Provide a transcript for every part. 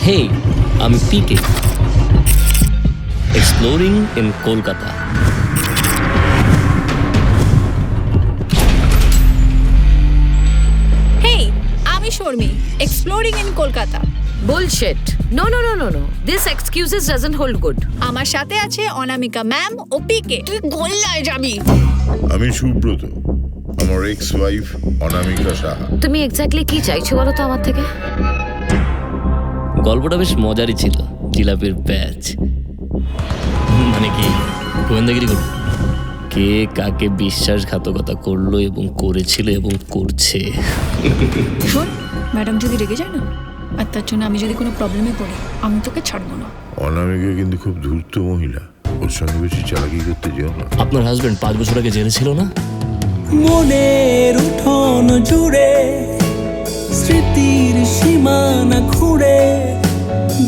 Hey, I'm PK. Exploring in Kolkata. Hey, আমি Sharmi, exploring in Kolkata. Bullshit. No. This excuses doesn't hold good. আমার সাথে আছে অনামিকা ma'am ও পিকে। তুই গোল্লায় যাবি। আমি সুব্রত, আমার এক্স ওয়াইফ অনামিকা সাহা। তুমি এক্স্যাক্টলি কি চাইছো বলো তো আমার থেকে? গল্পটা বেশ মজারই ছিল। জিলাপির ব্যাচ মানে কি গোয়েন্দাগিরি করল, কে কাকে বিশ্বাসঘাতকতা করলো এবং করেছিল এবং করছে। শোন, ম্যাডাম যদি রেগে যায় না, আর তার জন্য আমি যদি কোনো প্রবলেমে পড়ি, আমি তোকে ছাড়বো না। অনামিকা কিন্তু খুব ধূর্ত মহিলা, ওর সঙ্গে বেশি চালাকি করতে যেও না। আপনার হাজবেন্ড 5 বছর আগে জেলে ছিল না? মনের উঠোন জুড়ে স্মৃতির সীমানা ঘুরে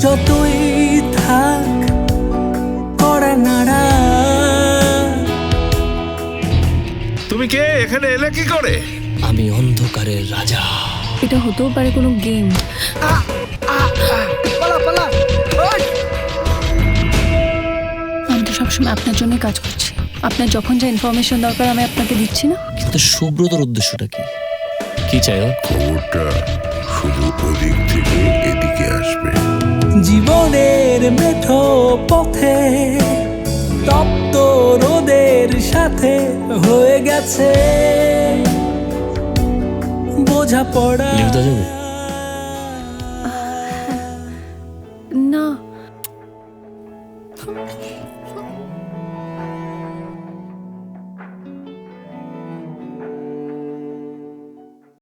যতই থাক করে নাড়া। তুমি কে, এখানে এলে কি করে? আমি অন্ধকারের রাজা। এটা হতেও পারে কোনো গেম। আমি তো সবসময় আপনার জন্যই কাজ করছি। আপনার যখন যা ইনফরমেশন দরকার আমি আপনাকে দিচ্ছি না। কিন্তু সুব্রতর উদ্দেশ্যটা কি? কি চাই ও? খবরটা শুধু ওদিক থেকে এদিকে আসবে। জীবনের মেঠো পথে তপ্ত রোদের সাথে হয়ে গেছে বোঝাপড়া। লিভ দেওয়া যাবে?